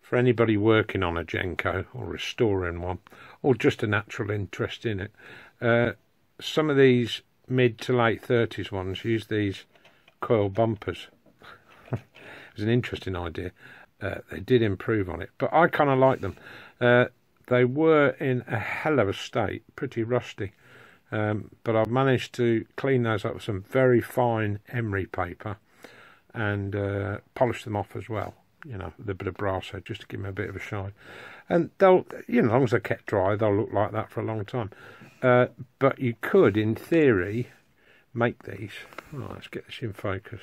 for anybody working on a Genco or restoring one, or just a natural interest in it. Some of these mid to late 30s ones use these coil bumpers. It was an interesting idea. They did improve on it, but I kind of like them. They were in a hell of a state, pretty rusty, but I've managed to clean those up with some very fine emery paper and polish them off as well, you know, with a bit of brass head just to give them a bit of a shine. And they'll, you know, as long as they're kept dry, they'll look like that for a long time. But you could, in theory, make these. Right, let's get this in focus.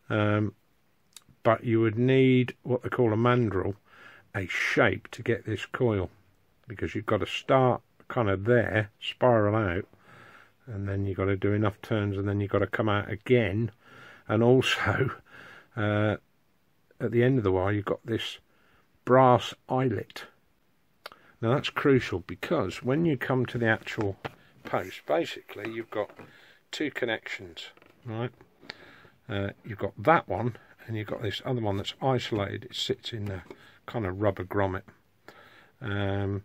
But you would need what they call a mandrel, a shape to get this coil, because you've got to start kind of there, spiral out, and then you've got to do enough turns, and then you've got to come out again. And also, at the end of the wire, you've got this brass eyelet. Now that's crucial, because when you come to the actual post, basically you've got two connections, right? You've got that one, and you've got this other one that's isolated. It sits in a kind of rubber grommet. And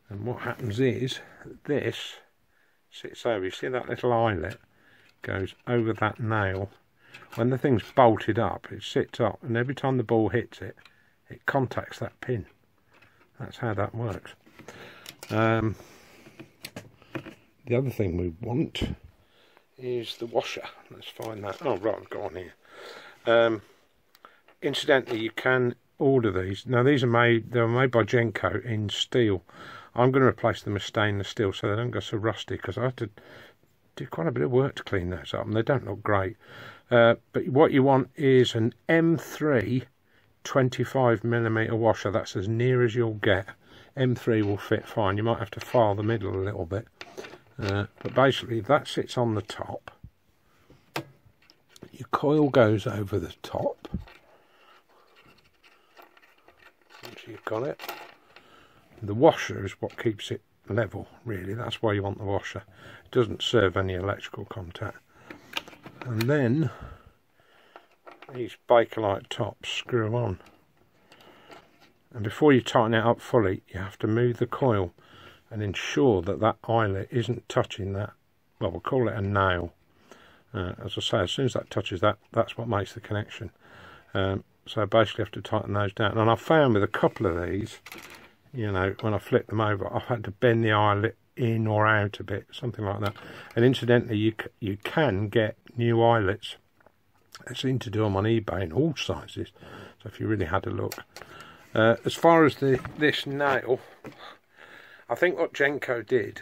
what happens is, this sits over. You see that little eyelet goes over that nail. When the thing's bolted up, it sits up, and every time the ball hits it, it contacts that pin. That's how that works. The other thing we want is the washer. Let's find that. Oh, right, I've got on here. Incidentally, you can order these. Now, these are made, they were made by Genco in steel. I'm going to replace them with stainless steel so they don't go so rusty, because I had to do quite a bit of work to clean those up, and they don't look great. But what you want is an M3 25mm washer. That's as near as you'll get. M3 will fit fine. You might have to file the middle a little bit. But basically, that sits on the top. Your coil goes over the top. Once you've got it. The washer is what keeps it level, really. That's why you want the washer. It doesn't serve any electrical contact. And then these Bakelite tops screw on. And before you tighten it up fully, you have to move the coil and ensure that that eyelet isn't touching that. Well, we'll call it a nail. As I say, as soon as that touches that, that's what makes the connection. So I basically have to tighten those down. And I found with a couple of these, you know, when I flip them over, I've had to bend the eyelet in or out a bit, something like that. And incidentally, you can get new eyelets. I seem to do them on eBay in all sizes, so if you really had a look. As far as this nail, I think what Genco did,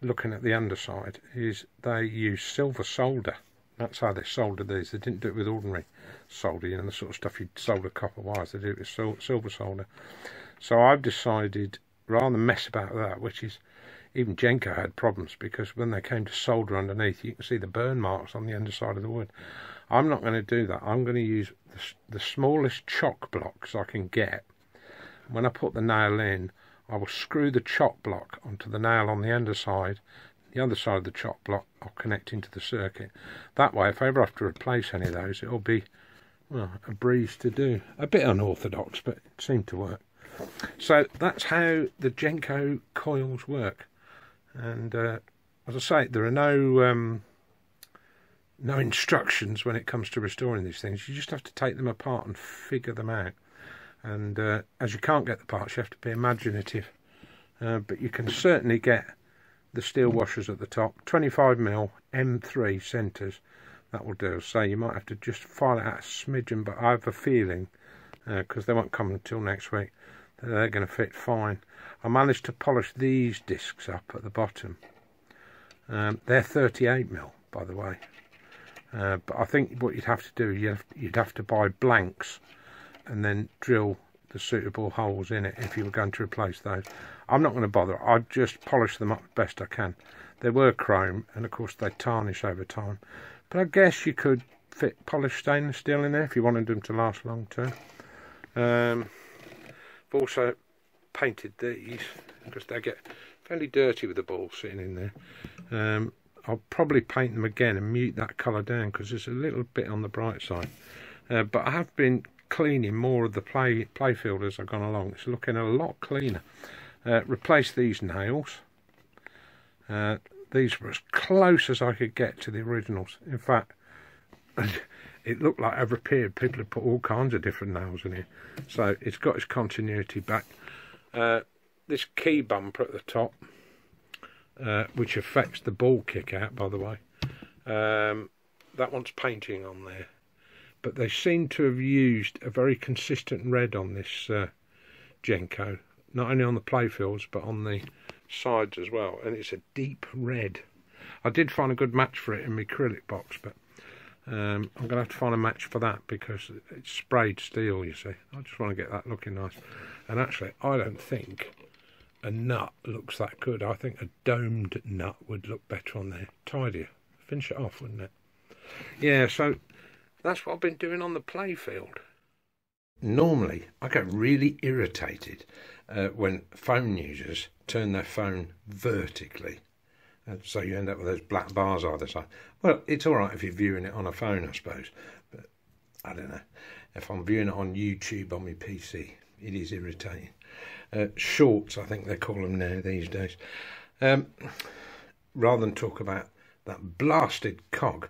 looking at the underside, is they used silver solder. That's how they soldered these. They didn't do it with ordinary solder, you know, the sort of stuff you'd solder copper wires. They did it with silver solder. So I've decided, rather than mess about that, which is, even Genco had problems, because when they came to solder underneath, you can see the burn marks on the underside of the wood. I'm not going to do that. I'm going to use the smallest chock blocks I can get. When I put the nail in, I will screw the chock block onto the nail on the underside. The other side of the chock block I'll connect into the circuit. That way, if I ever have to replace any of those, it'll be, well, a breeze to do. A bit unorthodox, but it seemed to work. So that's how the Genco coils work. And as I say, there are no instructions when it comes to restoring these things. You just have to take them apart and figure them out. And as you can't get the parts, you have to be imaginative. But you can certainly get the steel washers at the top. 25mm M3 centres, that will do. So you might have to just file it out a smidgen, but I have a feeling, because they won't come until next week, that they're going to fit fine. I managed to polish these discs up at the bottom. They're 38mm, by the way. But I think what you'd have to do, you'd have to buy blanks and then drill the suitable holes in it if you were going to replace those. I'm not going to bother. I'd just polish them up best I can. They were chrome, and of course they tarnish over time. But I guess you could fit polished stainless steel in there if you wanted them to last long term. I've also painted these because they get fairly dirty with the ball sitting in there. I'll probably paint them again and mute that colour down because there's a little bit on the bright side. But I have been cleaning more of the playfield as I've gone along. It's looking a lot cleaner. Replace these nails. These were as close as I could get to the originals. In fact, it looked like I've repaired. People have put all kinds of different nails in here. So it's got its continuity back. This key bumper at the top, which affects the ball kick out, by the way. That one's painting on there. But they seem to have used a very consistent red on this Genco. Not only on the playfields, but on the sides as well. And it's a deep red. I did find a good match for it in my acrylic box, but I'm going to have to find a match for that because it's sprayed steel, you see. I just want to get that looking nice. And actually, I don't think a nut looks that good. I think a domed nut would look better on there. Tidier. Finish it off, wouldn't it? Yeah, so that's what I've been doing on the playfield. Normally, I get really irritated when phone users turn their phone vertically. So you end up with those black bars either side. Well, it's all right if you're viewing it on a phone, I suppose. But I don't know. If I'm viewing it on YouTube on my PC, it is irritating. Shorts, I think they call them now these days. Rather than talk about that blasted cog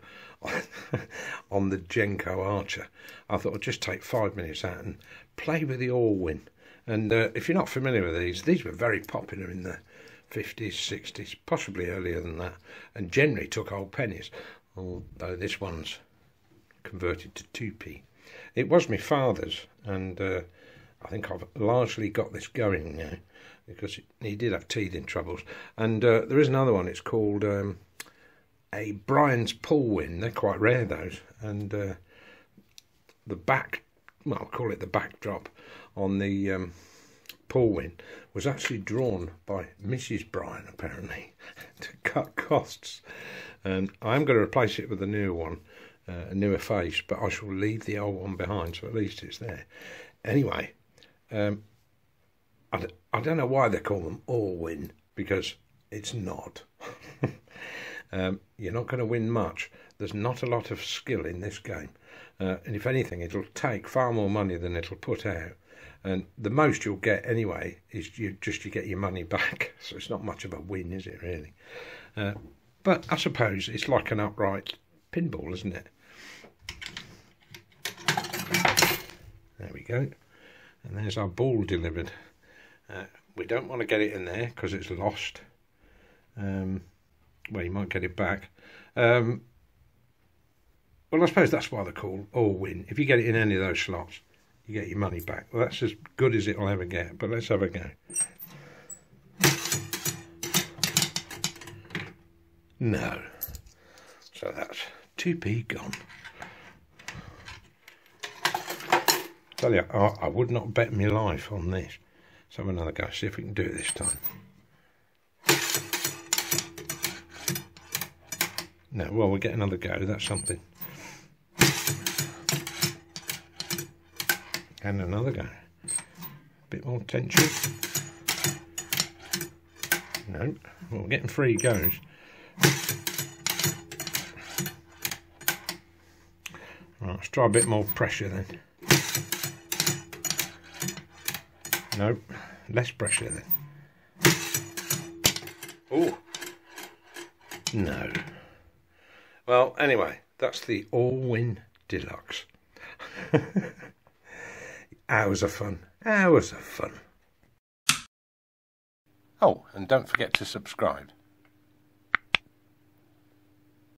on the Genco Archer, I thought I'd just take 5 minutes out and play with the Allwin. And if you're not familiar with these were very popular in the 50s, 60s, possibly earlier than that, and generally took old pennies, although this one's converted to 2p. It was my father's, and I think I've largely got this going now, because he did have teething troubles. And there is another one, it's called a Brian's Pullwin. They're quite rare, those, and the back, well, I'll call it the backdrop on the Pullwin was actually drawn by Mrs. Bryan, apparently, to cut costs. And I'm going to replace it with a newer one, a newer face, but I shall leave the old one behind, so at least it's there. Anyway, I don't know why they call them Allwin, because it's not. You're not going to win much. There's not a lot of skill in this game. And if anything, it'll take far more money than it'll put out. And the most you'll get anyway is you get your money back. So it's not much of a win, is it, really? But I suppose it's like an upright pinball, isn't it? There we go. And there's our ball delivered. We don't want to get it in there because it's lost. Well, you might get it back. Well, I suppose that's why they're called Allwin. If you get it in any of those slots, you get your money back. Well, that's as good as it'll ever get, but let's have a go. No. So that's 2p gone. Tell you, I would not bet my life on this. Let's have another go, see if we can do it this time. No, well, we'll get another go, that's something. And another go. A bit more tension. No, well, we're getting 3 goes. Right, let's try a bit more pressure then. No, less pressure then. Oh, no. Well, anyway, that's the Allwins Deluxe. Hours of fun. Hours of fun. Oh, and don't forget to subscribe.